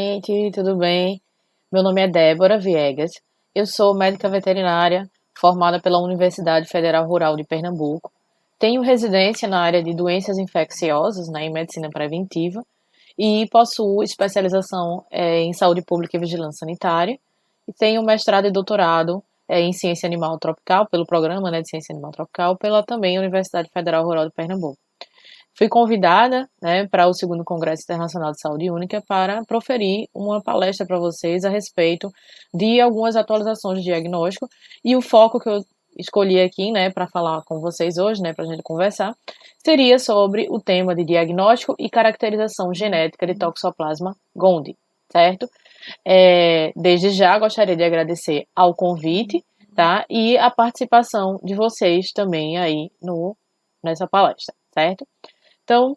Gente, tudo bem? Meu nome é Débora Viegas. Eu sou médica veterinária formada pela Universidade Federal Rural de Pernambuco. Tenho residência na área de doenças infecciosas, em medicina preventiva, e possuo especialização em saúde pública e vigilância sanitária. E tenho mestrado e doutorado em ciência animal tropical, pelo programa, de ciência animal tropical, pela também Universidade Federal Rural de Pernambuco. Fui convidada, para o segundo Congresso Internacional de Saúde Única para proferir uma palestra para vocês a respeito de algumas atualizações de diagnóstico, e o foco que eu escolhi aqui, para falar com vocês hoje, para a gente conversar, seria sobre o tema de diagnóstico e caracterização genética de Toxoplasma gondii, certo? Desde já gostaria de agradecer ao convite, tá? E a participação de vocês também aí nessa palestra, certo? Então,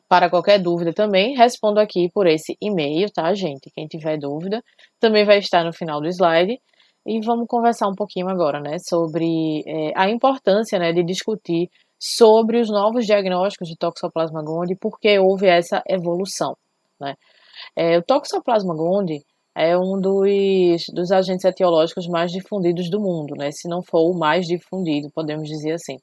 para qualquer dúvida também, respondo aqui por esse e-mail, tá, gente? Quem tiver dúvida, também vai estar no final do slide. E vamos conversar um pouquinho agora, sobre a importância, de discutir sobre os novos diagnósticos de Toxoplasma gondii, porque houve essa evolução, né? O Toxoplasma gondii é um dos agentes etiológicos mais difundidos do mundo, se não for o mais difundido, podemos dizer assim.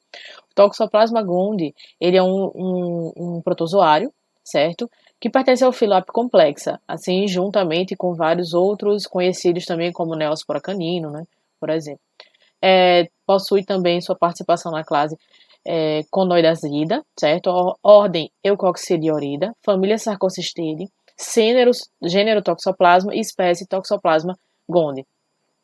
O Toxoplasma gondii, ele é um protozoário, certo? Que pertence ao filo Apicomplexa, assim, juntamente com vários outros conhecidos também como Neospora canino, por exemplo. Possui também sua participação na classe Conoidasida, certo? Ordem Eucoxidiorida, família Sarcosistidae, gênero Toxoplasma e espécie Toxoplasma gondii,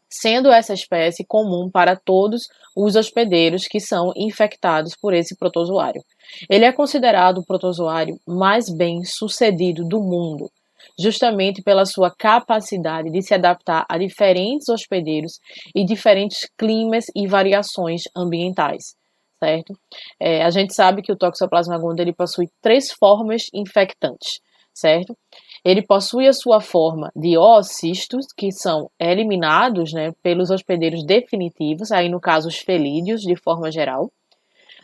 sendo essa espécie comum para todos os hospedeiros que são infectados por esse protozoário. Ele é considerado o protozoário mais bem sucedido do mundo, justamente pela sua capacidade de se adaptar a diferentes hospedeiros e diferentes climas e variações ambientais, certo? A gente sabe que o Toxoplasma gondii ele possui 3 formas infectantes, certo? Ele possui a sua forma de oocistos, que são eliminados, pelos hospedeiros definitivos, aí no caso os felídeos, de forma geral.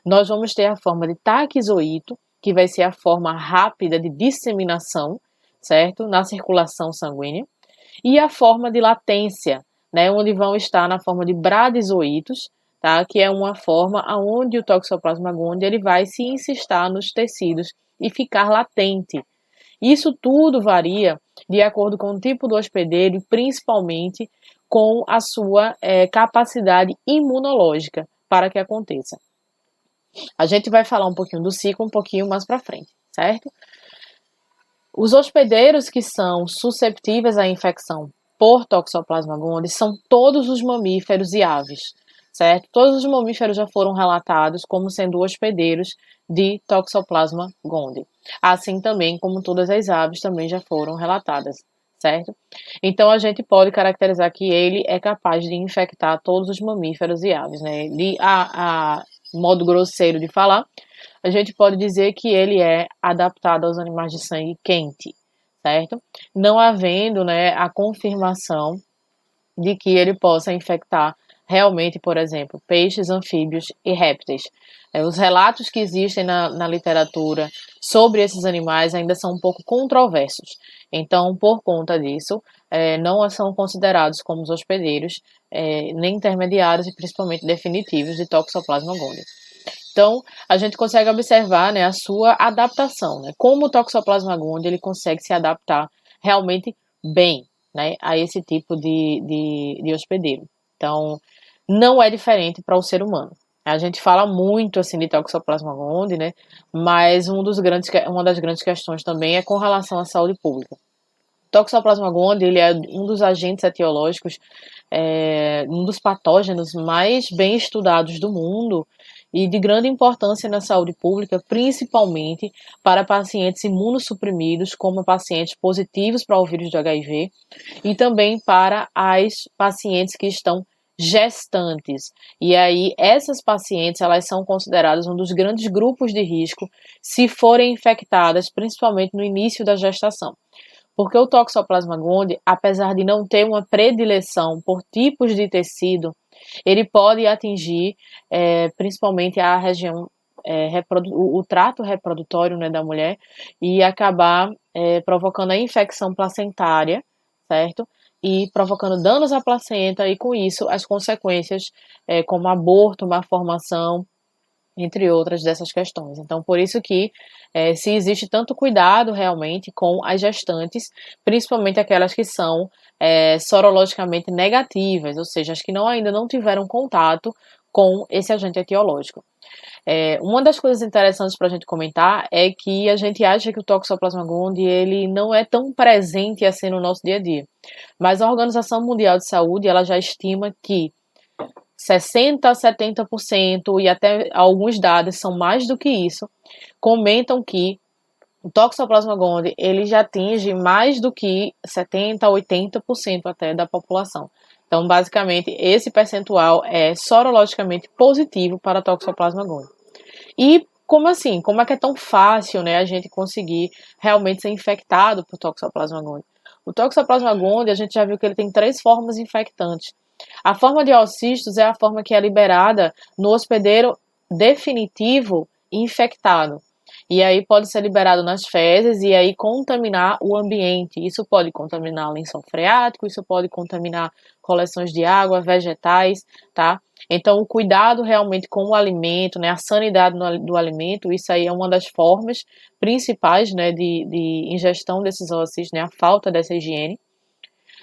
Nós vamos ter a forma de taquizoíto, que vai ser a forma rápida de disseminação, certo? Na circulação sanguínea. E a forma de latência, onde vão estar na forma de bradizoítos, tá? Que é uma forma onde o Toxoplasma gondii ele vai se incistar nos tecidos e ficar latente. Isso tudo varia de acordo com o tipo do hospedeiro e principalmente com a sua capacidade imunológica para que aconteça. A gente vai falar um pouquinho do ciclo um pouquinho mais para frente, certo? Os hospedeiros que são susceptíveis à infecção por Toxoplasma gondii são todos os mamíferos e aves, certo? Todos os mamíferos já foram relatados como sendo hospedeiros de Toxoplasma gondii. Assim também como todas as aves também já foram relatadas, certo? Então a gente pode caracterizar que ele é capaz de infectar todos os mamíferos e aves, a modo grosseiro de falar, a gente pode dizer que ele é adaptado aos animais de sangue quente, certo? Não havendo, a confirmação de que ele possa infectar realmente, por exemplo, peixes, anfíbios e répteis. Os relatos que existem na literatura sobre esses animais ainda são um pouco controversos. Então, por conta disso, não são considerados como os hospedeiros, nem intermediários e principalmente definitivos de Toxoplasma gondii. Então, a gente consegue observar, a sua adaptação, como o Toxoplasma gondii ele consegue se adaptar realmente bem, a esse tipo de hospedeiro. Então, não é diferente para o ser humano. A gente fala muito assim de Toxoplasma gondii, mas uma das grandes questões também é com relação à saúde pública. Toxoplasma gondii ele é um dos agentes etiológicos, um dos patógenos mais bem estudados do mundo e de grande importância na saúde pública, principalmente para pacientes imunossuprimidos, como pacientes positivos para o vírus do HIV, e também para as pacientes que estão gestantes. E aí, essas pacientes, elas são consideradas um dos grandes grupos de risco se forem infectadas, principalmente no início da gestação. Porque o Toxoplasma gondii, apesar de não ter uma predileção por tipos de tecido, ele pode atingir principalmente a região, o trato reprodutório, da mulher, e acabar provocando a infecção placentária, certo? E provocando danos à placenta e, com isso, as consequências como aborto, malformação, entre outras dessas questões. Então, por isso que se existe tanto cuidado realmente com as gestantes, principalmente aquelas que são sorologicamente negativas, ou seja, as que ainda não tiveram contato com esse agente etiológico. Uma das coisas interessantes para a gente comentar é que a gente acha que o Toxoplasma gondii ele não é tão presente assim no nosso dia a dia, mas a Organização Mundial de Saúde ela já estima que 60% a 70%, e até alguns dados são mais do que isso, comentam que o Toxoplasma gondii ele já atinge mais do que 70% a 80% até da população. Então, basicamente, esse percentual é sorologicamente positivo para Toxoplasma gondii. E como assim? Como é que é tão fácil, né, a gente conseguir realmente ser infectado por Toxoplasma gondii? O Toxoplasma gondii, a gente já viu que ele tem 3 formas infectantes. A forma de oocistos é a forma que é liberada no hospedeiro definitivo infectado. E aí pode ser liberado nas fezes e aí contaminar o ambiente. Isso pode contaminar lençol freático, isso pode contaminar coleções de água, vegetais, tá? Então, o cuidado realmente com o alimento, né, a sanidade do alimento, isso aí é uma das formas principais, né, de ingestão desses oocistos, né, a falta dessa higiene.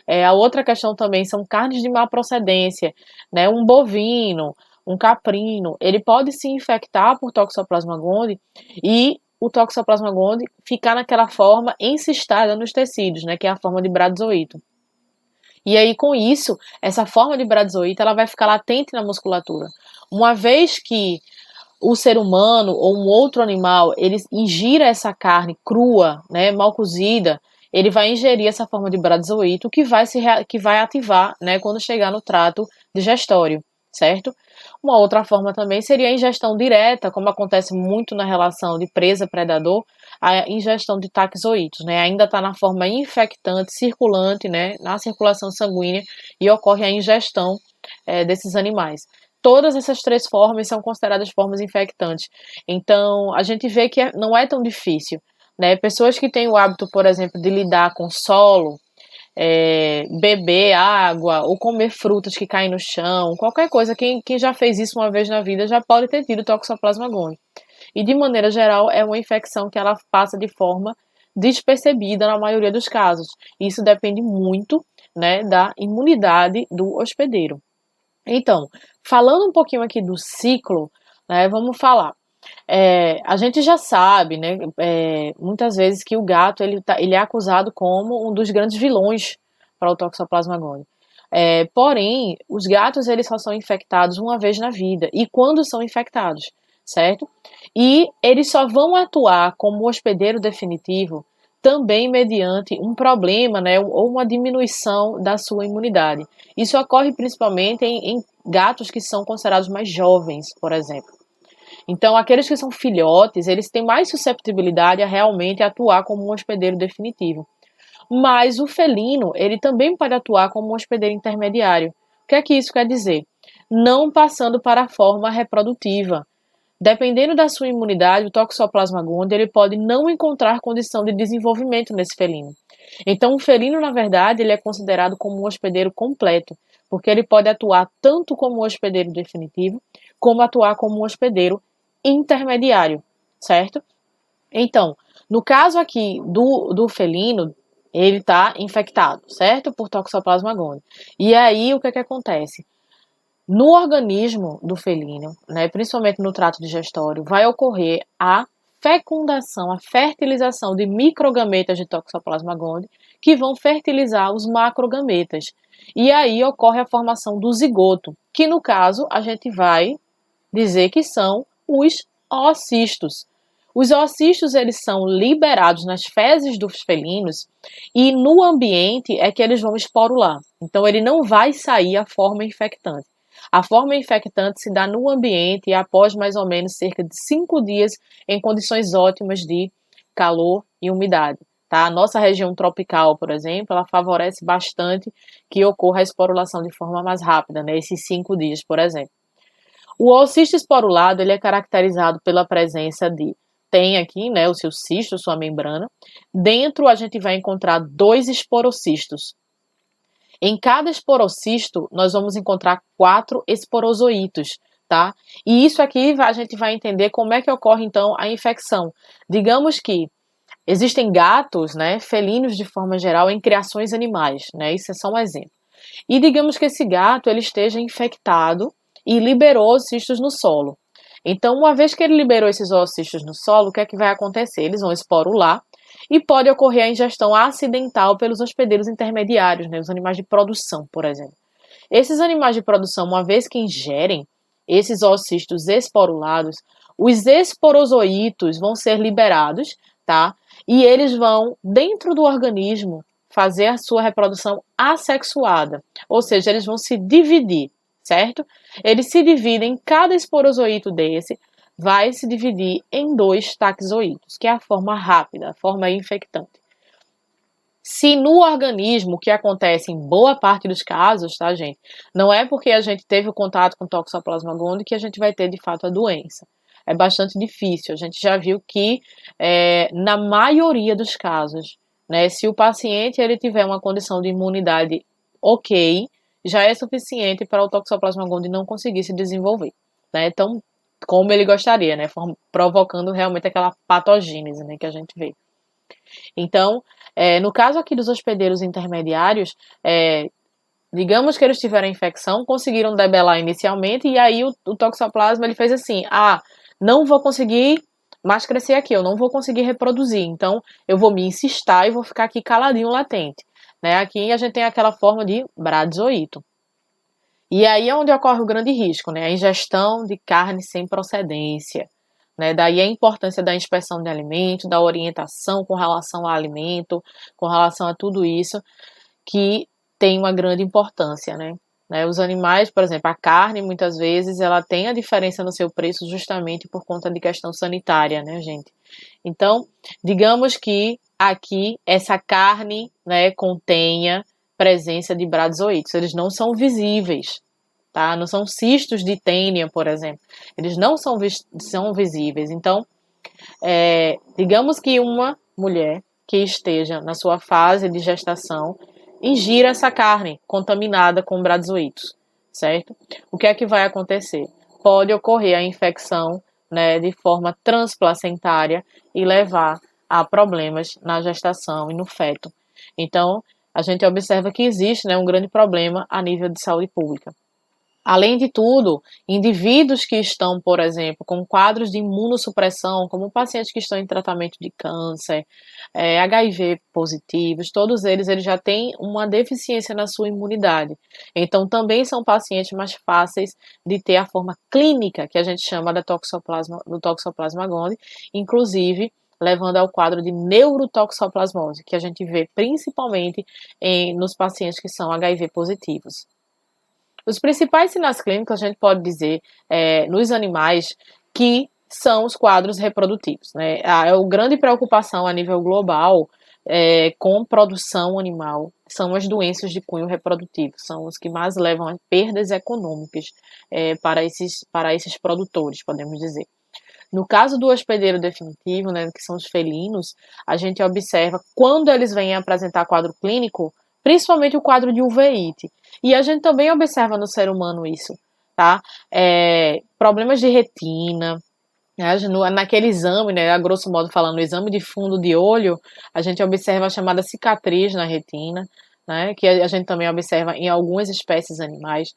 A outra questão também são carnes de má procedência, né? Um bovino, um caprino, ele pode se infectar por Toxoplasma gondii e o Toxoplasma gondii ficar naquela forma encistada nos tecidos, né? Que é a forma de bradyzoito. E aí, com isso, essa forma de bradyzoito ela vai ficar latente na musculatura. Uma vez que o ser humano ou um outro animal ele ingira essa carne crua, né, mal cozida, ele vai ingerir essa forma de bradyzoito que vai ativar, né, quando chegar no trato digestório, certo? Uma outra forma também seria a ingestão direta, como acontece muito na relação de presa-predador, a ingestão de taxoítos, né? Ainda está na forma infectante, circulante, né? Na circulação sanguínea e ocorre a ingestão desses animais. Todas essas 3 formas são consideradas formas infectantes. Então, a gente vê que não é tão difícil, né? Pessoas que têm o hábito, por exemplo, de lidar com solo, beber água ou comer frutas que caem no chão, qualquer coisa, quem já fez isso uma vez na vida já pode ter tido Toxoplasma gondii. E de maneira geral é uma infecção que ela passa de forma despercebida na maioria dos casos. Isso depende muito, né, da imunidade do hospedeiro. Então, falando um pouquinho aqui do ciclo, né, vamos falar. A gente já sabe, né, muitas vezes que o gato ele é acusado como um dos grandes vilões para o Toxoplasma gondii. Porém, os gatos eles só são infectados uma vez na vida e quando são infectados, certo? E eles só vão atuar como hospedeiro definitivo também mediante um problema, né, ou uma diminuição da sua imunidade. Isso ocorre principalmente em gatos que são considerados mais jovens, por exemplo. Então, aqueles que são filhotes, eles têm mais susceptibilidade a realmente atuar como um hospedeiro definitivo. Mas o felino, ele também pode atuar como um hospedeiro intermediário. O que é que isso quer dizer? Não passando para a forma reprodutiva. Dependendo da sua imunidade, o Toxoplasma gondii ele pode não encontrar condição de desenvolvimento nesse felino. Então, o felino, na verdade, ele é considerado como um hospedeiro completo, porque ele pode atuar tanto como um hospedeiro definitivo, como atuar como um hospedeiro intermediário, certo? Então, no caso aqui do felino, ele está infectado, certo? Por Toxoplasma gondii. E aí, o que é que acontece? No organismo do felino, né, principalmente no trato digestório, vai ocorrer a fecundação, a fertilização de microgametas de Toxoplasma gondii que vão fertilizar os macrogametas. E aí ocorre a formação do zigoto, que no caso a gente vai dizer que são os oocistos. Os oocistos eles são liberados nas fezes dos felinos e no ambiente é que eles vão esporular. Então ele não vai sair a forma infectante. A forma infectante se dá no ambiente após mais ou menos cerca de 5 dias em condições ótimas de calor e umidade. Tá? A nossa região tropical, por exemplo, ela favorece bastante que ocorra a esporulação de forma mais rápida, né? Esses 5 dias, por exemplo. O oocisto esporulado ele é caracterizado pela presença de tem aqui, né, o seu cisto, sua membrana. Dentro a gente vai encontrar 2 esporocistos. Em cada esporocisto, nós vamos encontrar 4 esporozoítos, tá? E isso aqui a gente vai entender como é que ocorre, então, a infecção. Digamos que existem gatos, né, felinos de forma geral, em criações animais, né? Isso é só um exemplo. E digamos que esse gato ele esteja infectado e liberou os cistos no solo. Então, uma vez que ele liberou esses oocistos no solo, o que é que vai acontecer? Eles vão esporular e pode ocorrer a ingestão acidental pelos hospedeiros intermediários, né, os animais de produção, por exemplo. Esses animais de produção, uma vez que ingerem esses oocistos esporulados, os esporozoítos vão ser liberados, tá? E eles vão, dentro do organismo, fazer a sua reprodução assexuada, ou seja, eles vão se dividir, certo? Eles se dividem, cada esporozoíto desse vai se dividir em 2 taxoítos, que é a forma rápida, a forma infectante. Se no organismo, o que acontece em boa parte dos casos, tá, gente? Não é porque a gente teve o contato com Toxoplasma gondii que a gente vai ter de fato a doença. É bastante difícil. A gente já viu que, na maioria dos casos, né, se o paciente ele tiver uma condição de imunidade ok, já é suficiente para o Toxoplasma gondii não conseguir se desenvolver, né? Então, como ele gostaria, né? Provocando realmente aquela patogênese, né, que a gente vê. Então, no caso aqui dos hospedeiros intermediários, digamos que eles tiveram infecção, conseguiram debelar inicialmente, e aí o Toxoplasma ele fez assim, não vou conseguir mais crescer aqui, eu não vou conseguir reproduzir, então eu vou me encistar e vou ficar aqui caladinho latente. Né? Aqui a gente tem aquela forma de bradizoíto. E aí é onde ocorre o grande risco, né? A ingestão de carne sem procedência. Né? Daí a importância da inspeção de alimento, da orientação com relação ao alimento, com relação a tudo isso, que tem uma grande importância, né? Os animais, por exemplo, a carne, muitas vezes, ela tem a diferença no seu preço justamente por conta de questão sanitária, né, gente? Então, digamos que aqui essa carne, né, contenha presença de bradizoítos. Eles não são visíveis, tá? Não são cistos de tênia, por exemplo. Eles não são visíveis. Então, digamos que uma mulher que esteja na sua fase de gestação ingira essa carne contaminada com bradizoítos, certo? O que é que vai acontecer? Pode ocorrer a infecção, né, de forma transplacentária e levar a problemas na gestação e no feto. Então, a gente observa que existe, né, um grande problema a nível de saúde pública. Além de tudo, indivíduos que estão, por exemplo, com quadros de imunossupressão, como pacientes que estão em tratamento de câncer, HIV positivos, todos eles já têm uma deficiência na sua imunidade. Então, também são pacientes mais fáceis de ter a forma clínica, que a gente chama do Toxoplasma gondii, inclusive levando ao quadro de neurotoxoplasmose, que a gente vê principalmente nos pacientes que são HIV positivos. Os principais sinais clínicos, a gente pode dizer, nos animais, que são os quadros reprodutivos. Né? A grande preocupação a nível global com produção animal são as doenças de cunho reprodutivo, são os que mais levam a perdas econômicas para esses produtores, podemos dizer. No caso do hospedeiro definitivo, né, que são os felinos, a gente observa quando eles vêm apresentar quadro clínico, principalmente o quadro de uveíte. E a gente também observa no ser humano isso, tá? Problemas de retina, né? Naquele exame, né, a grosso modo falando, no exame de fundo de olho, a gente observa a chamada cicatriz na retina, né, que a gente também observa em algumas espécies animais.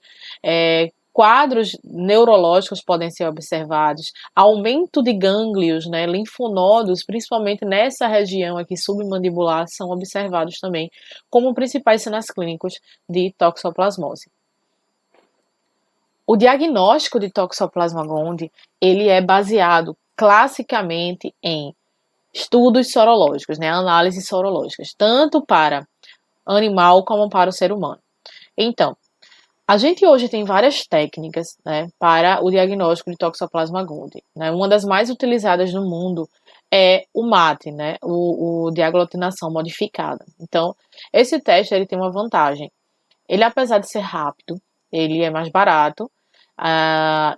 Quadros neurológicos podem ser observados, aumento de gânglios, né, linfonodos, principalmente nessa região aqui submandibular, são observados também como principais sinais clínicos de toxoplasmose. O diagnóstico de Toxoplasma gondii, ele é baseado classicamente em estudos sorológicos, né, análises sorológicas, tanto para animal como para o ser humano. Então, a gente hoje tem várias técnicas, né, para o diagnóstico de Toxoplasma gondii. Né? Uma das mais utilizadas no mundo é o MAT, né, o de aglutinação modificada. Então, esse teste ele tem uma vantagem. Ele, apesar de ser rápido, ele é mais barato.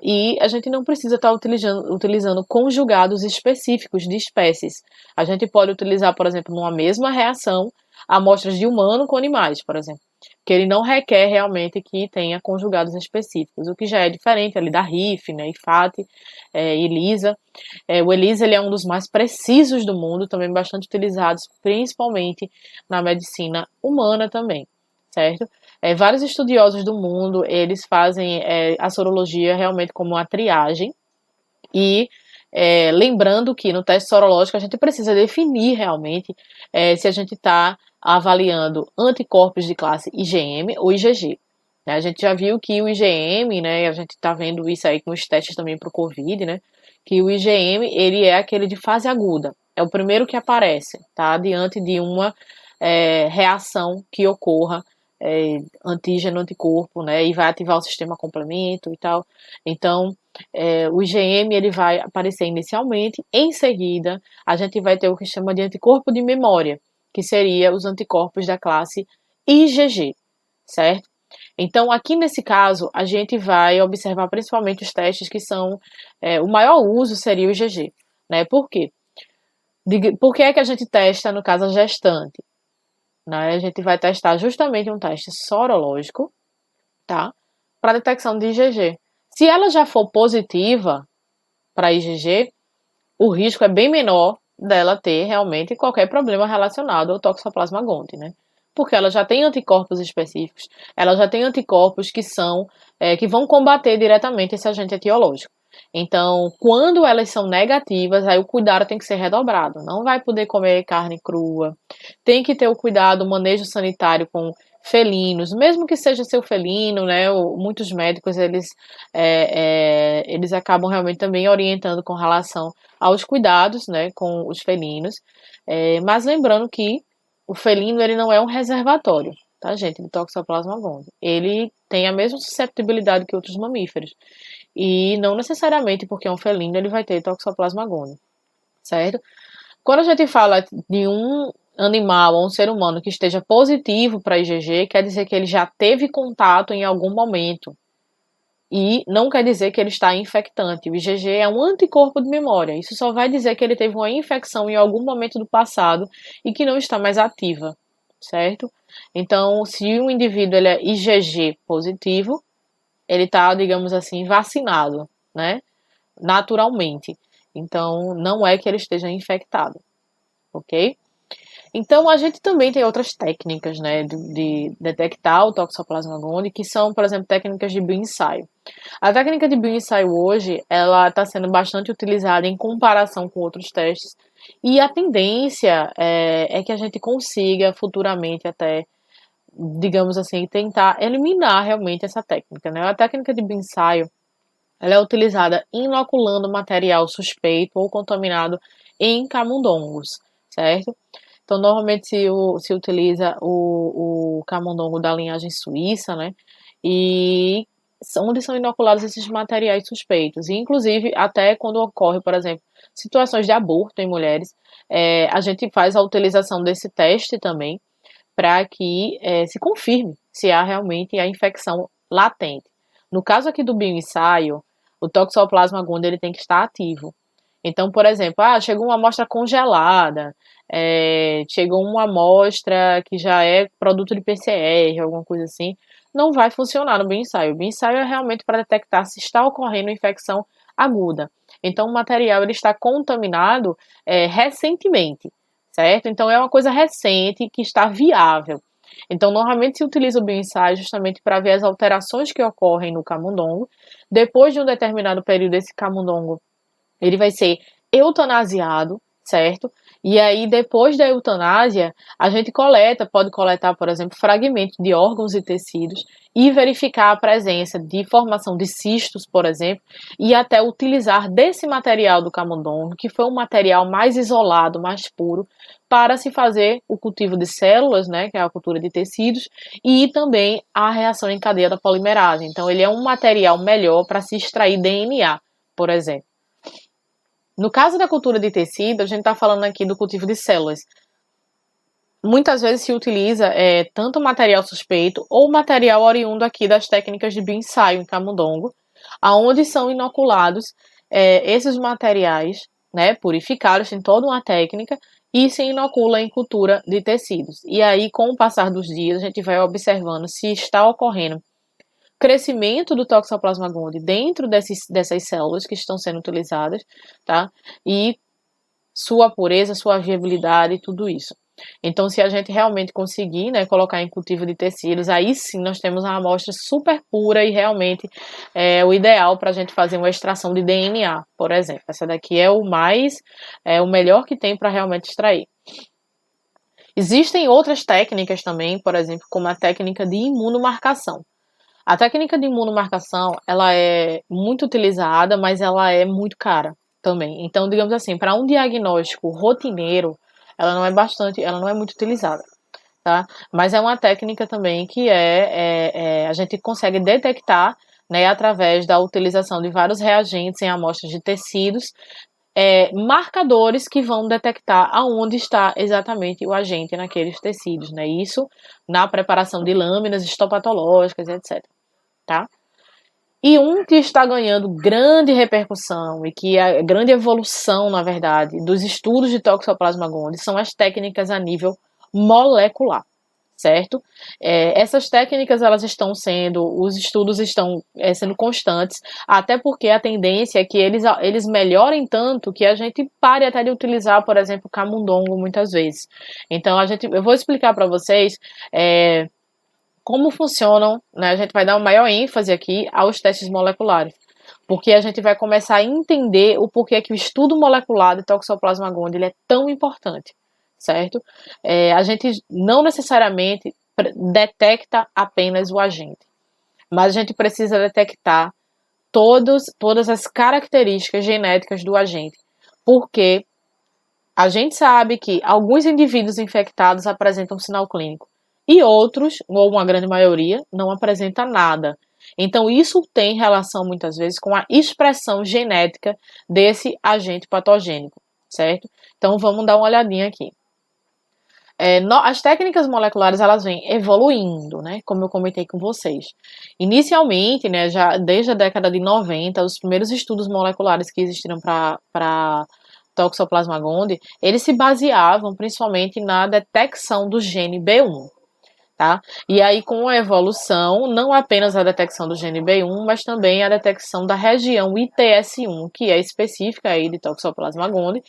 E a gente não precisa estar utilizando conjugados específicos de espécies. A gente pode utilizar, por exemplo, numa mesma reação, amostras de humano com animais, por exemplo, que ele não requer realmente que tenha conjugados específicos, o que já é diferente ali da RIF, né, IFAT, ELISA. O ELISA ele é um dos mais precisos do mundo, também bastante utilizados, principalmente na medicina humana também, certo? Vários estudiosos do mundo, eles fazem a sorologia realmente como uma triagem e lembrando que no teste sorológico a gente precisa definir realmente se a gente está avaliando anticorpos de classe IgM ou IgG. A gente já viu que o IgM, né, a gente está vendo isso aí com os testes também para o Covid, né, que o IgM ele é aquele de fase aguda, é o primeiro que aparece, tá, diante de uma reação que ocorra antígeno-anticorpo, né, e vai ativar o sistema complemento e tal. Então, o IgM ele vai aparecer inicialmente, em seguida a gente vai ter o que chama de anticorpo de memória, que seria os anticorpos da classe IgG, certo? Então, aqui nesse caso, a gente vai observar principalmente os testes que são, o maior uso seria o IgG, né? Por quê? Por que é que a gente testa, no caso, a gestante? Né? A gente vai testar justamente um teste sorológico, tá? Para detecção de IgG. Se ela já for positiva para IgG, o risco é bem menor dela ter realmente qualquer problema relacionado ao Toxoplasma gondii, né? Porque ela já tem anticorpos específicos, ela já tem anticorpos que são que vão combater diretamente esse agente etiológico. Então, quando elas são negativas, aí o cuidado tem que ser redobrado. Não vai poder comer carne crua. Tem que ter o cuidado, o manejo sanitário com felinos, mesmo que seja seu felino, né? Muitos médicos eles acabam realmente também orientando com relação aos cuidados, né, com os felinos. Mas lembrando que o felino ele não é um reservatório, tá, gente, de Toxoplasma gondii. Ele tem a mesma susceptibilidade que outros mamíferos. E não necessariamente porque é um felino ele vai ter Toxoplasma gondii, certo? Quando a gente fala de um animal ou um ser humano que esteja positivo para IgG, quer dizer que ele já teve contato em algum momento. E não quer dizer que ele está infectante. O IgG é um anticorpo de memória. Isso só vai dizer que ele teve uma infecção em algum momento do passado e que não está mais ativa, certo? Então, se um indivíduo ele é IgG positivo, ele está, digamos assim, vacinado, né? Naturalmente. Então, não é que ele esteja infectado, ok? Então, a gente também tem outras técnicas, né, de detectar o Toxoplasma gondii, que são, por exemplo, técnicas de bioensaio. A técnica de bioensaio hoje, ela está sendo bastante utilizada em comparação com outros testes, e a tendência é que a gente consiga futuramente até, digamos assim, tentar eliminar realmente essa técnica, né? A técnica de bioensaio, ela é utilizada inoculando material suspeito ou contaminado em camundongos, certo? Então, normalmente se utiliza o camundongo da linhagem suíça, né? E onde são inoculados esses materiais suspeitos. E, inclusive, até quando ocorre, por exemplo, situações de aborto em mulheres, a gente faz a utilização desse teste também para que se confirme se há realmente a infecção latente. No caso aqui do bioensaio, o Toxoplasma gondii ele tem que estar ativo. Então, por exemplo, chegou uma amostra congelada, chegou uma amostra que já é produto de PCR, alguma coisa assim, não vai funcionar no bioensaio. O bioensaio é realmente para detectar se está ocorrendo infecção aguda. Então, o material ele está contaminado recentemente, certo? Então, é uma coisa recente que está viável. Então, normalmente se utiliza o bioensaio justamente para ver as alterações que ocorrem no camundongo. Depois de um determinado período, esse camundongo ele vai ser eutanasiado, certo? E aí, depois da eutanásia, a gente pode coletar, por exemplo, fragmentos de órgãos e tecidos e verificar a presença de formação de cistos, por exemplo, e até utilizar desse material do camundongo, que foi um material mais isolado, mais puro, para se fazer o cultivo de células, né, que é a cultura de tecidos, e também a reação em cadeia da polimerase. Então, ele é um material melhor para se extrair DNA, por exemplo. No caso da cultura de tecido, a gente está falando aqui do cultivo de células. Muitas vezes se utiliza tanto material suspeito ou material oriundo aqui das técnicas de bioensaio em camundongo, aonde são inoculados esses materiais, né, purificados, tem toda uma técnica, e se inocula em cultura de tecidos. E aí, com o passar dos dias, a gente vai observando se está ocorrendo crescimento do Toxoplasma gondii dentro dessas células que estão sendo utilizadas, tá? E sua pureza, sua viabilidade, tudo isso. Então, se a gente realmente conseguir, né, colocar em cultivo de tecidos, aí sim nós temos uma amostra super pura e realmente é o ideal para a gente fazer uma extração de DNA, por exemplo. Essa daqui é o melhor que tem para realmente extrair. Existem outras técnicas também, por exemplo, como a técnica de imunomarcação. A técnica de imunomarcação, ela é muito utilizada, mas ela é muito cara também. Então, digamos assim, para um diagnóstico rotineiro, ela não é muito utilizada, tá? Mas é uma técnica também que a gente consegue detectar, né, através da utilização de vários reagentes em amostras de tecidos, marcadores que vão detectar aonde está exatamente o agente naqueles tecidos, né? Isso na preparação de lâminas histopatológicas, etc. Tá? E um que está ganhando grande repercussão e que é a grande evolução, na verdade, dos estudos de Toxoplasma gondii são as técnicas a nível molecular, certo? Essas técnicas, os estudos estão sendo constantes, até porque a tendência é que eles melhorem tanto que a gente pare até de utilizar, por exemplo, camundongo muitas vezes. Então, eu vou explicar para vocês como funcionam, né? A gente vai dar uma maior ênfase aqui aos testes moleculares, porque a gente vai começar a entender o porquê que o estudo molecular de Toxoplasma gondii ele é tão importante, certo? A gente não necessariamente detecta apenas o agente, mas a gente precisa detectar todas as características genéticas do agente, porque a gente sabe que alguns indivíduos infectados apresentam sinal clínico e outros, ou uma grande maioria, não apresenta nada. Então, isso tem relação muitas vezes com a expressão genética desse agente patogênico, certo? Então, vamos dar uma olhadinha aqui. As técnicas moleculares elas vêm evoluindo, né? Como eu comentei com vocês. Inicialmente, né, já desde a década de 90, os primeiros estudos moleculares que existiram para Toxoplasma gondii, eles se baseavam principalmente na detecção do gene B1. Tá? E aí, com a evolução, não apenas a detecção do gene B1, mas também a detecção da região ITS1, que é específica aí de Toxoplasma gondii,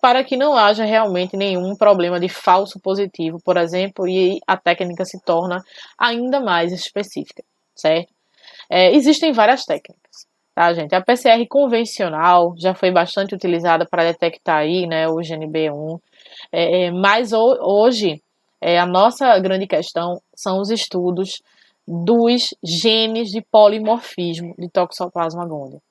para que não haja realmente nenhum problema de falso positivo, por exemplo, e a técnica se torna ainda mais específica, certo? Existem várias técnicas, tá, gente? A PCR convencional já foi bastante utilizada para detectar aí, né, o gene B1, mas hoje a nossa grande questão são os estudos dos genes de polimorfismo de Toxoplasma gondii. O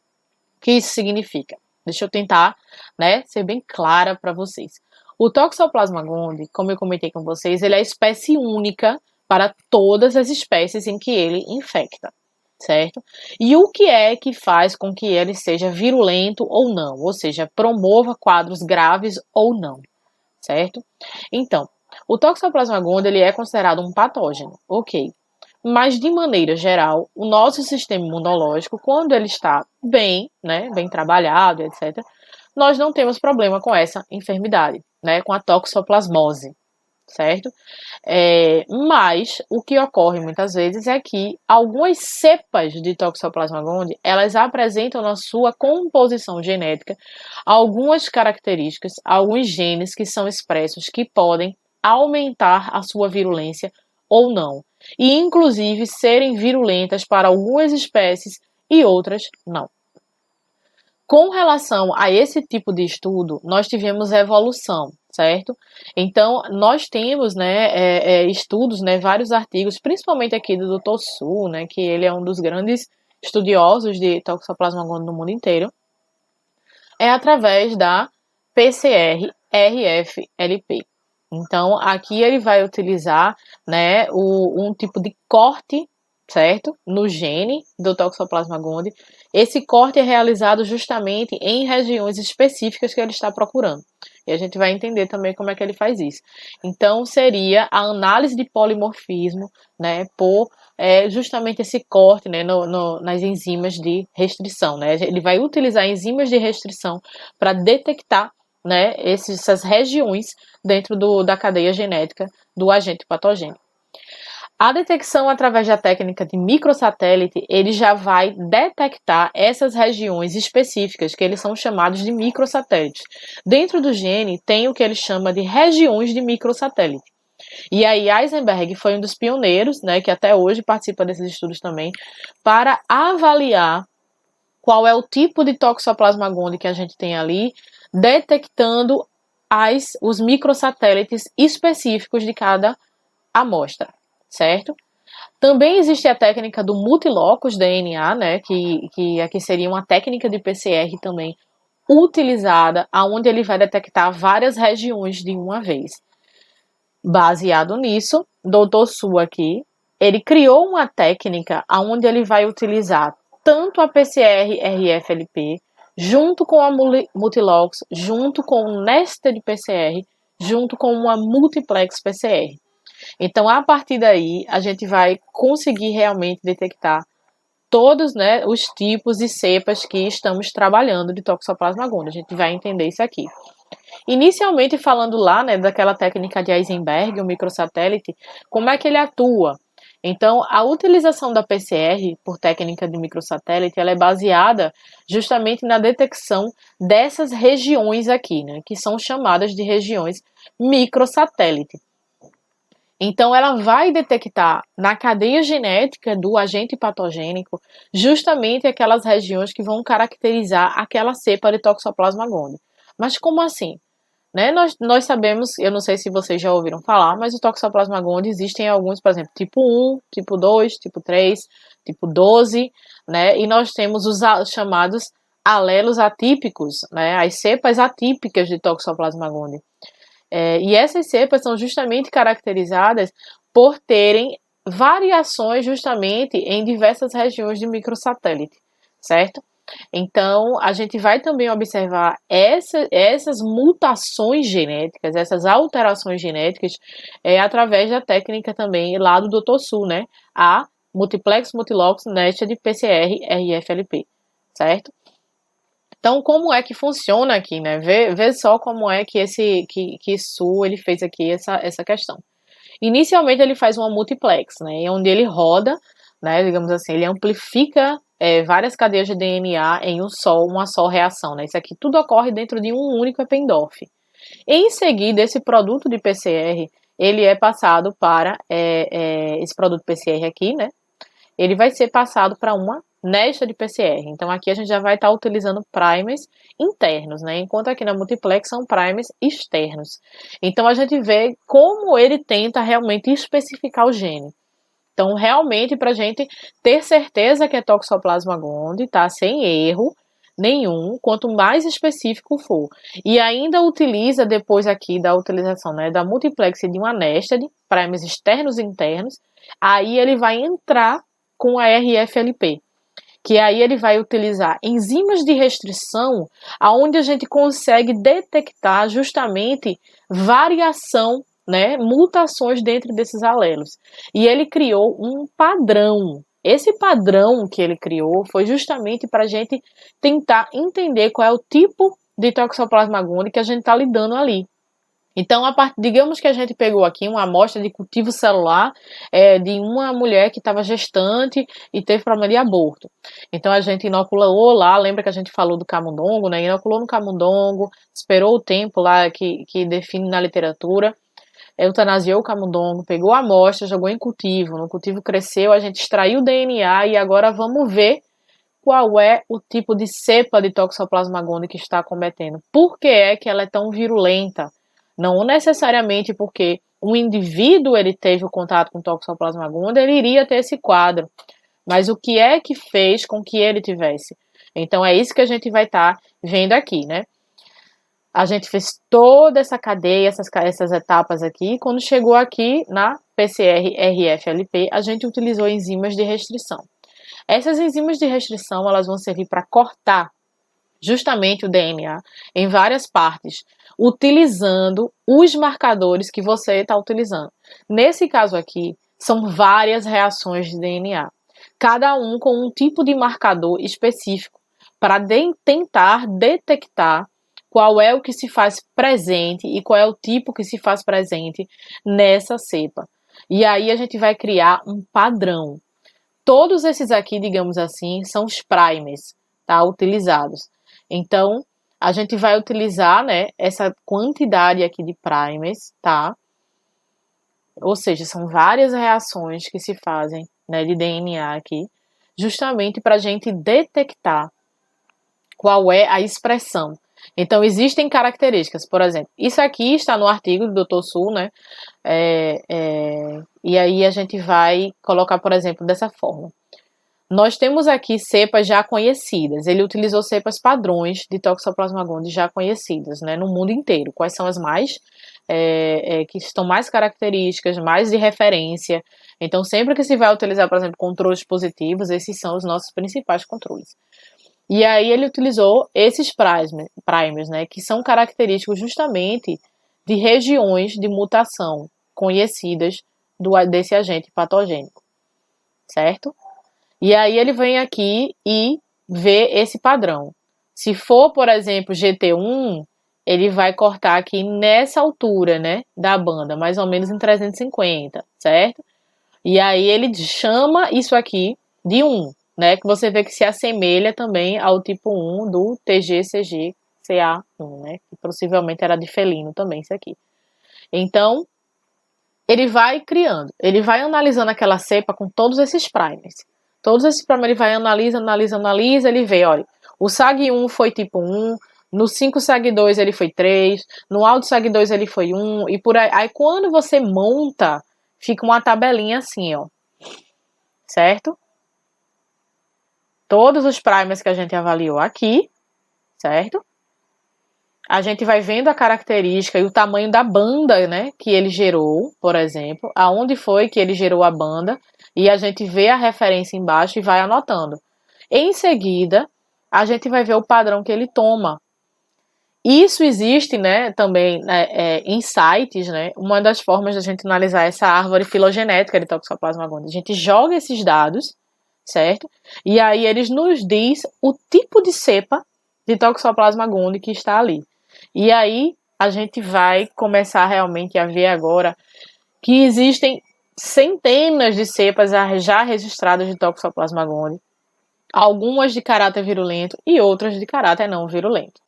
que isso significa? Deixa eu tentar, né, ser bem clara para vocês. O Toxoplasma gondii, como eu comentei com vocês, ele é a espécie única para todas as espécies em que ele infecta, certo? E o que é que faz com que ele seja virulento ou não, ou seja, promova quadros graves ou não, certo? Então, o Toxoplasma gondii ele é considerado um patógeno, ok. Mas, de maneira geral, o nosso sistema imunológico, quando ele está bem, né, bem trabalhado, etc., nós não temos problema com essa enfermidade, né, com a toxoplasmose, certo? Mas o que ocorre muitas vezes é que algumas cepas de Toxoplasma gondii, elas apresentam na sua composição genética algumas características, alguns genes que são expressos que podem aumentar a sua virulência ou não, e inclusive serem virulentas para algumas espécies e outras não. Com relação a esse tipo de estudo, nós tivemos evolução, certo? Então, nós temos, né, estudos, né, vários artigos, principalmente aqui do Dr. Su, né, que ele é um dos grandes estudiosos de Toxoplasma gondii no mundo inteiro, através da PCR-RFLP. Então, aqui ele vai utilizar, né, um tipo de corte certo? No gene do Toxoplasma gondii. Esse corte é realizado justamente em regiões específicas que ele está procurando. E a gente vai entender também como é que ele faz isso. Então, seria a análise de polimorfismo, né, por justamente esse corte, né, nas enzimas de restrição, né? Ele vai utilizar enzimas de restrição para detectar, né, essas regiões dentro da cadeia genética do agente patogênico. A detecção através da técnica de microsatélite, ele já vai detectar essas regiões específicas, que eles são chamados de microsatélites. Dentro do gene, tem o que ele chama de regiões de microsatélite. E aí Eisenberg foi um dos pioneiros, né, que até hoje participa desses estudos também, para avaliar qual é o tipo de Toxoplasma gondii que a gente tem ali, detectando os microsatélites específicos de cada amostra, certo? Também existe a técnica do multilocus DNA, né, que aqui seria uma técnica de PCR também utilizada, aonde ele vai detectar várias regiões de uma vez. Baseado nisso, Dr. Su aqui, ele criou uma técnica onde ele vai utilizar tanto a PCR-RFLP, junto com a multilocus, junto com o nested PCR, junto com uma multiplex PCR. Então, a partir daí, a gente vai conseguir realmente detectar todos, né, os tipos e cepas que estamos trabalhando de Toxoplasma gondii. A gente vai entender isso aqui. Inicialmente, falando lá, né, daquela técnica de Eisenberg, o microsatélite, como é que ele atua? Então, a utilização da PCR por técnica de microsatélite, ela é baseada justamente na detecção dessas regiões aqui, né, que são chamadas de regiões microsatélite. Então, ela vai detectar na cadeia genética do agente patogênico justamente aquelas regiões que vão caracterizar aquela cepa de Toxoplasma gondii. Mas como assim? Né? Nós sabemos, eu não sei se vocês já ouviram falar, mas o Toxoplasma gondii existem alguns, por exemplo, tipo 1, tipo 2, tipo 3, tipo 12, né? E nós temos os chamados alelos atípicos, né? As cepas atípicas de Toxoplasma gondii. E essas cepas são justamente caracterizadas por terem variações justamente em diversas regiões de microsatélite, certo? Então, a gente vai também observar essas mutações genéticas, essas alterações genéticas, através da técnica também lá do Dr. Su, né? A multiplex multilocus nested PCR RFLP, certo? Então, como é que funciona aqui, né? Vê só como é que Su ele fez aqui essa questão. Inicialmente ele faz uma multiplex, né? Onde ele roda, né? Digamos assim, ele amplifica várias cadeias de DNA em uma só reação, né? Isso aqui tudo ocorre dentro de um único Eppendorf. Em seguida, esse produto de PCR ele é passado para esse produto PCR aqui, né? Ele vai ser passado para uma nesta de PCR. Então aqui a gente já vai estar utilizando primers internos, né? Enquanto aqui na multiplex são primers externos. Então a gente vê como ele tenta realmente especificar o gene. Então realmente para a gente ter certeza que é Toxoplasma gondii, tá? Sem erro nenhum, quanto mais específico for. E ainda utiliza depois aqui da utilização, né, da multiplex de uma nested, primers externos e internos, aí ele vai entrar com a RFLP, que aí ele vai utilizar enzimas de restrição, aonde a gente consegue detectar justamente variação, né, mutações dentro desses alelos. E ele criou um padrão. Esse padrão que ele criou foi justamente para a gente tentar entender qual é o tipo de Toxoplasma gondii que a gente está lidando ali. Então, digamos que a gente pegou aqui uma amostra de cultivo celular de uma mulher que estava gestante e teve problema de aborto. Então, a gente inoculou lá, lembra que a gente falou do camundongo, né? Inoculou no camundongo, esperou o tempo lá que define na literatura, eutanasiou o camundongo, pegou a amostra, jogou em cultivo. No cultivo cresceu, a gente extraiu o DNA e agora vamos ver qual é o tipo de cepa de Toxoplasma gondii que está acometendo. Por que é que ela é tão virulenta? Não necessariamente porque um indivíduo ele teve o contato com Toxoplasma gondii, ele iria ter esse quadro. Mas o que é que fez com que ele tivesse? Então é isso que a gente vai estar vendo aqui, né? A gente fez toda essa cadeia, essas etapas aqui, quando chegou aqui na PCR-RFLP, a gente utilizou enzimas de restrição. Essas enzimas de restrição, elas vão servir para cortar justamente o DNA em várias partes, utilizando os marcadores que você está utilizando. Nesse caso aqui, são várias reações de DNA, cada um com um tipo de marcador específico, para tentar detectar qual é o que se faz presente e qual é o tipo que se faz presente nessa cepa. E aí a gente vai criar um padrão. Todos esses aqui, digamos assim, são os primers, tá, utilizados. Então, a gente vai utilizar, né, essa quantidade aqui de primers, tá? Ou seja, são várias reações que se fazem, né, de DNA aqui, justamente para a gente detectar qual é a expressão. Então, existem características, por exemplo, isso aqui está no artigo do Dr. Sul, né? E aí a gente vai colocar, por exemplo, dessa forma. Nós temos aqui cepas já conhecidas. Ele utilizou cepas padrões de Toxoplasma gondii já conhecidas, né, no mundo inteiro. Quais são as mais que estão mais características, mais de referência. Então, sempre que se vai utilizar, por exemplo, controles positivos, esses são os nossos principais controles. E aí ele utilizou esses primers, né, que são característicos justamente de regiões de mutação conhecidas desse agente patogênico, certo? E aí ele vem aqui e vê esse padrão. Se for, por exemplo, GT1, ele vai cortar aqui nessa altura, né, da banda, mais ou menos em 350, certo? E aí ele chama isso aqui de 1, né, que você vê que se assemelha também ao tipo 1 do TGCG-CA1, né, que possivelmente era de felino também isso aqui. Então, ele vai criando, ele vai analisando aquela cepa com todos esses primers. Todos esses primers ele vai analisa, ele vê, olha, o SAG1 foi tipo 1, no 5-SAG2 ele foi 3, no AUDO-SAG2 ele foi 1, e por aí. Aí quando você monta, fica uma tabelinha assim, ó, certo? Todos os primers que a gente avaliou aqui, certo? A gente vai vendo a característica e o tamanho da banda, né, que ele gerou, por exemplo, aonde foi que ele gerou a banda, e a gente vê a referência embaixo e vai anotando. Em seguida, a gente vai ver o padrão que ele toma. Isso existe, né, também em sites, né, uma das formas da gente analisar essa árvore filogenética de Toxoplasma gondii. A gente joga esses dados, certo? E aí eles nos diz o tipo de cepa de Toxoplasma gondii que está ali. E aí a gente vai começar realmente a ver agora que existem centenas de cepas já registradas de Toxoplasma gondii, algumas de caráter virulento e outras de caráter não virulento.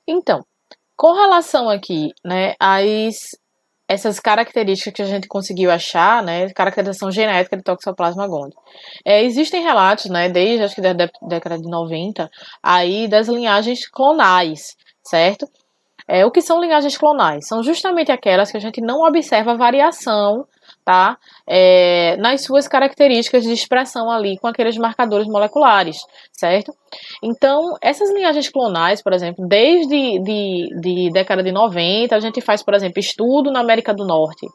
Então, com relação aqui, né, essas características que a gente conseguiu achar, né, caracterização genética de Toxoplasma gondii. Existem relatos, né, desde acho que da década de 90, aí das linhagens clonais, certo? O que são linhagens clonais? São justamente aquelas que a gente não observa variação, tá? Nas suas características de expressão ali com aqueles marcadores moleculares, certo? Então, essas linhagens clonais, por exemplo, desde de década de 90, a gente faz, por exemplo, estudo na América do Norte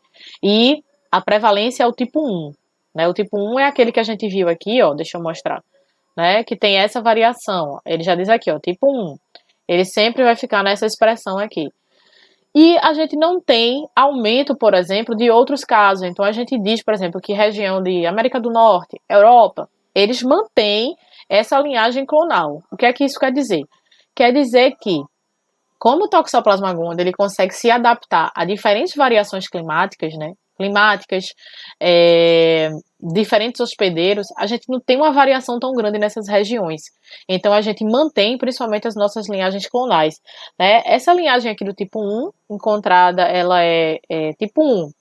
e a prevalência é o tipo 1, né? O tipo 1 é aquele que a gente viu aqui, ó, deixa eu mostrar, né? Que tem essa variação, ó. Ele já diz aqui, ó, tipo 1. Ele sempre vai ficar nessa expressão aqui. E a gente não tem aumento, por exemplo, de outros casos. Então, a gente diz, por exemplo, que região de América do Norte, Europa, eles mantêm essa linhagem clonal. O que é que isso quer dizer? Quer dizer que, como o Toxoplasma gondii, ele consegue se adaptar a diferentes variações climáticas, né? Diferentes hospedeiros, a gente não tem uma variação tão grande nessas regiões. Então a gente mantém principalmente as nossas linhagens clonais, né? Essa linhagem aqui do tipo 1 encontrada, ela é tipo 1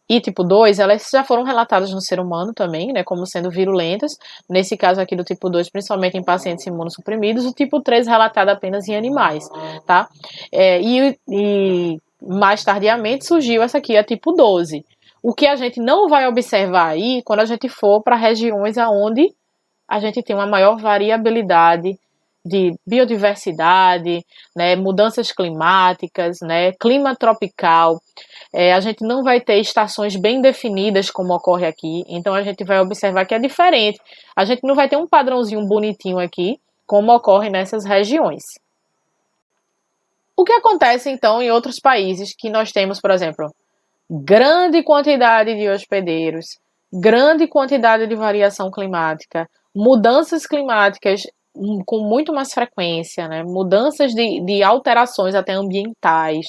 e tipo 2, elas já foram relatadas no ser humano também, né, como sendo virulentas. Nesse caso aqui do tipo 2, principalmente em pacientes imunossuprimidos. O tipo 3 relatado apenas em animais, tá? E mais tardiamente surgiu essa aqui, a tipo 12. O que a gente não vai observar aí quando a gente for para regiões aonde a gente tem uma maior variabilidade de biodiversidade, né, mudanças climáticas, né, clima tropical. A gente não vai ter estações bem definidas como ocorre aqui, então a gente vai observar que é diferente. A gente não vai ter um padrãozinho bonitinho aqui, como ocorre nessas regiões. O que acontece então em outros países que nós temos, por exemplo, grande quantidade de hospedeiros, grande quantidade de variação climática, mudanças climáticas com muito mais frequência, né? Mudanças de alterações até ambientais,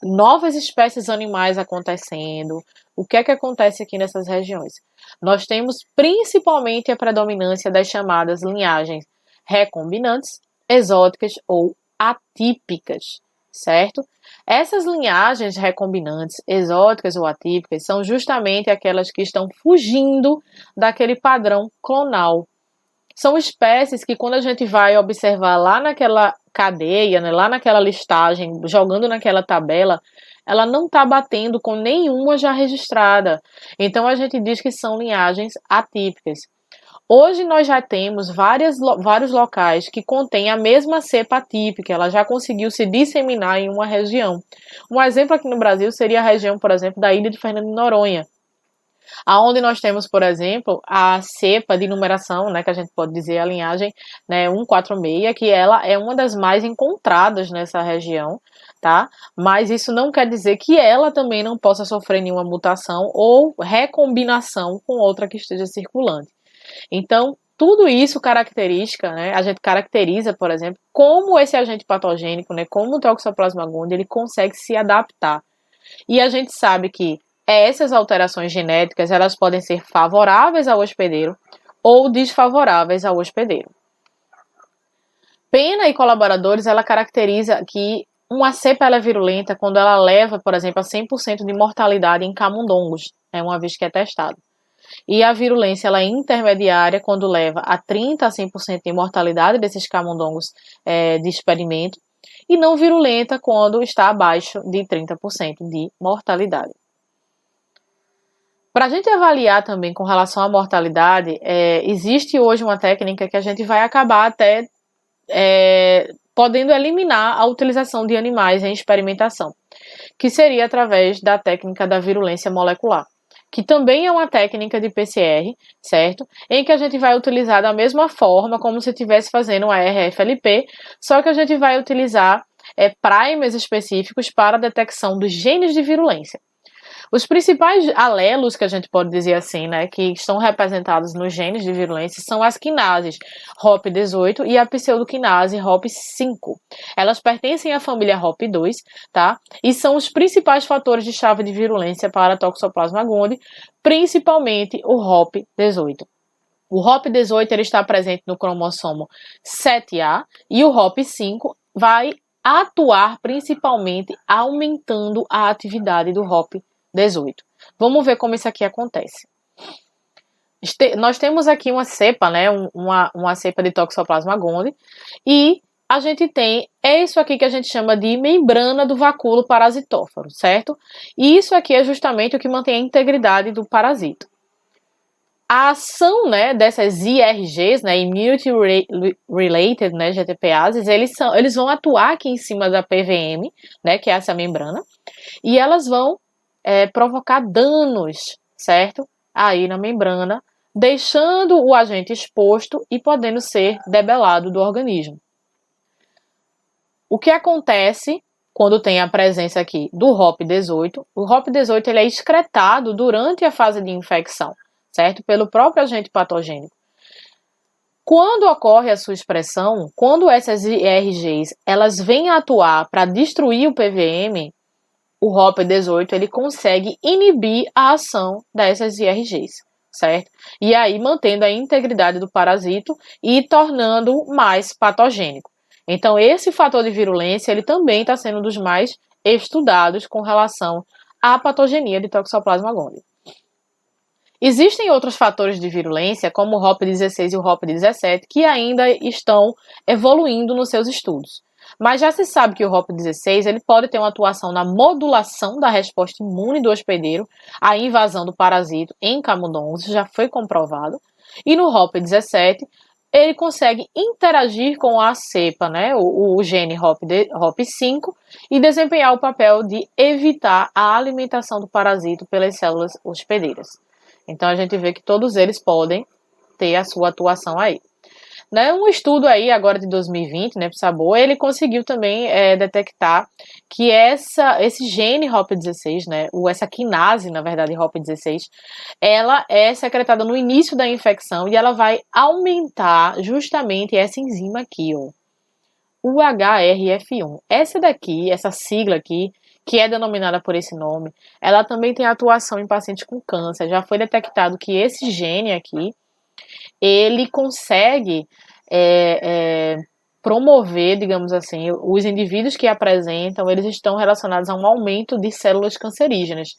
novas espécies animais acontecendo. O que é que acontece aqui nessas regiões? Nós temos principalmente a predominância das chamadas linhagens recombinantes, exóticas ou atípicas, certo? Essas linhagens recombinantes, exóticas ou atípicas, são justamente aquelas que estão fugindo daquele padrão clonal. São espécies que, quando a gente vai observar lá naquela cadeia, né, lá naquela listagem, jogando naquela tabela, ela não está batendo com nenhuma já registrada. Então, a gente diz que são linhagens atípicas. Hoje nós já temos vários locais que contêm a mesma cepa atípica, ela já conseguiu se disseminar em uma região. Um exemplo aqui no Brasil seria a região, por exemplo, da ilha de Fernando de Noronha, aonde nós temos, por exemplo, a cepa de numeração, né, que a gente pode dizer a linhagem, né, 146, que ela é uma das mais encontradas nessa região, tá? Mas isso não quer dizer que ela também não possa sofrer nenhuma mutação ou recombinação com outra que esteja circulante. Então, tudo isso característica, né? A gente caracteriza, por exemplo, como esse agente patogênico, né, como o Toxoplasma gondii, ele consegue se adaptar. E a gente sabe que essas alterações genéticas, elas podem ser favoráveis ao hospedeiro ou desfavoráveis ao hospedeiro. Pena e colaboradores, ela caracteriza que uma cepa ela é virulenta quando ela leva, por exemplo, a 100% de mortalidade em camundongos, uma vez que é testado. E a virulência ela é intermediária quando leva a 30% a 100% de mortalidade desses camundongos de experimento, e não virulenta quando está abaixo de 30% de mortalidade. Para a gente avaliar também com relação à mortalidade, existe hoje uma técnica que a gente vai acabar até podendo eliminar a utilização de animais em experimentação, que seria através da técnica da virulência molecular, que também é uma técnica de PCR, certo? Em que a gente vai utilizar da mesma forma como se estivesse fazendo uma RFLP, só que a gente vai utilizar primers específicos para a detecção dos genes de virulência. Os principais alelos, que a gente pode dizer assim, né, que estão representados nos genes de virulência são as quinases HOP18 e a pseudoquinase HOP5. Elas pertencem à família HOP2, tá? E são os principais fatores de chave de virulência para a Toxoplasma gondii, principalmente o HOP18. O HOP18 ele está presente no cromossomo 7A e o HOP5 vai atuar principalmente aumentando a atividade do HOP18. Vamos ver como isso aqui acontece. Nós temos aqui uma cepa, né, uma cepa de Toxoplasma gondii, e a gente tem isso aqui que a gente chama de membrana do vacúolo parasitóforo, certo? E isso aqui é justamente o que mantém a integridade do parasito. A ação, né, dessas IRGs, né, Immunity Related, né, GTPases, eles vão atuar aqui em cima da PVM, né, que é essa membrana, e elas vão provocar danos, certo? Aí na membrana, deixando o agente exposto e podendo ser debelado do organismo. O que acontece quando tem a presença aqui do HOP18? O HOP18 ele é excretado durante a fase de infecção, certo? Pelo próprio agente patogênico. Quando ocorre a sua expressão, quando essas IRGs elas vêm atuar para destruir o PVM, o HOP18 ele consegue inibir a ação dessas IRGs, certo? E aí mantendo a integridade do parasito e tornando mais patogênico. Então esse fator de virulência ele também está sendo um dos mais estudados com relação à patogenia de Toxoplasma gondii. Existem outros fatores de virulência, como o HOP16 e o HOP17, que ainda estão evoluindo nos seus estudos. Mas já se sabe que o HOP16 ele pode ter uma atuação na modulação da resposta imune do hospedeiro à invasão do parasito em camundongos, já foi comprovado. E no HOP17, ele consegue interagir com a cepa, né, o gene HOP5, e desempenhar o papel de evitar a alimentação do parasito pelas células hospedeiras. Então a gente vê que todos eles podem ter a sua atuação aí. Né, um estudo aí agora de 2020, né, Sabor, ele conseguiu também detectar que esse gene HOP16, né, essa quinase, na verdade, HOP16, ela é secretada no início da infecção e ela vai aumentar justamente essa enzima aqui, ó, o HRF1. Essa daqui, essa sigla aqui, que é denominada por esse nome, ela também tem atuação em pacientes com câncer. Já foi detectado que esse gene aqui, ele consegue promover, digamos assim, os indivíduos que apresentam, eles estão relacionados a um aumento de células cancerígenas.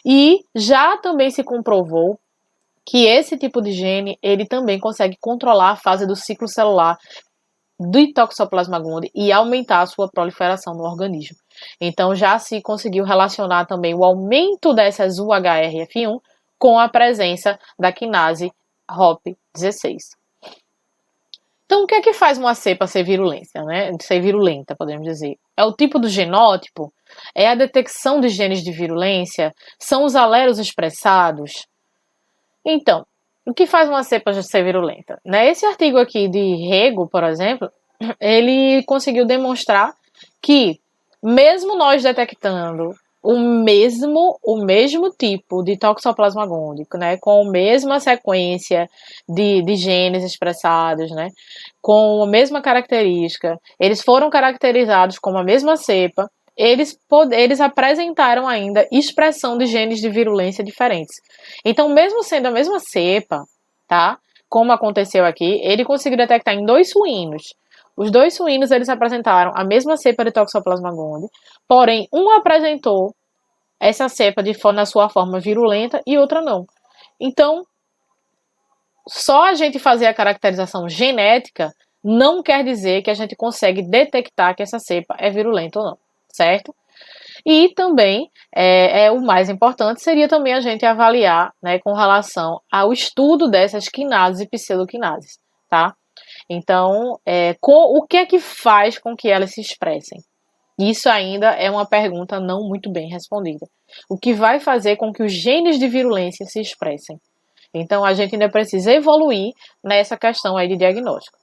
E já também se comprovou que esse tipo de gene, ele também consegue controlar a fase do ciclo celular do Toxoplasma gondii e aumentar a sua proliferação no organismo. Então já se conseguiu relacionar também o aumento dessas UHRF1 com a presença da quinase HOP16. Então, o que é que faz uma cepa ser virulenta, né? Ser virulenta, podemos dizer? É o tipo do genótipo? É a detecção de genes de virulência? São os alelos expressados? Então, o que faz uma cepa ser virulenta? Né? Esse artigo aqui de Rego, por exemplo, ele conseguiu demonstrar que, mesmo nós detectando o mesmo tipo de Toxoplasma gondii, né, com a mesma sequência de genes expressados, né, com a mesma característica, eles foram caracterizados como a mesma cepa, eles apresentaram ainda expressão de genes de virulência diferentes. Então, mesmo sendo a mesma cepa, tá, como aconteceu aqui, ele conseguiu detectar em 2 suínos. Os 2 suínos, eles apresentaram a mesma cepa de Toxoplasma gondii, porém, um apresentou essa cepa na sua forma virulenta e outra não. Então, só a gente fazer a caracterização genética não quer dizer que a gente consegue detectar que essa cepa é virulenta ou não, certo? E também, o mais importante seria também a gente avaliar, né, com relação ao estudo dessas quinases e pseudoquinases, tá? Então, o que é que faz com que elas se expressem? Isso ainda é uma pergunta não muito bem respondida. O que vai fazer com que os genes de virulência se expressem? Então, a gente ainda precisa evoluir nessa questão aí de diagnóstico.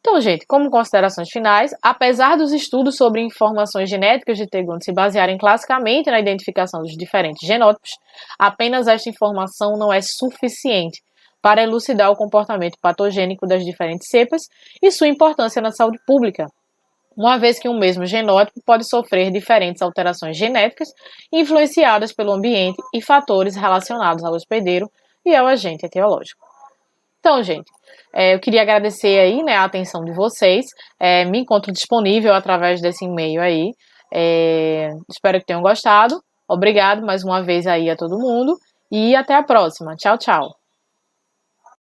Então, gente, como considerações finais, apesar dos estudos sobre informações genéticas de T-Gondii se basearem classicamente na identificação dos diferentes genótipos, apenas esta informação não é suficiente para elucidar o comportamento patogênico das diferentes cepas e sua importância na saúde pública, uma vez que um mesmo genótipo pode sofrer diferentes alterações genéticas influenciadas pelo ambiente e fatores relacionados ao hospedeiro e ao agente etiológico. Então, gente, eu queria agradecer aí, né, a atenção de vocês. Me encontro disponível através desse e-mail aí. Espero que tenham gostado. Obrigado mais uma vez aí a todo mundo e até a próxima. Tchau, tchau.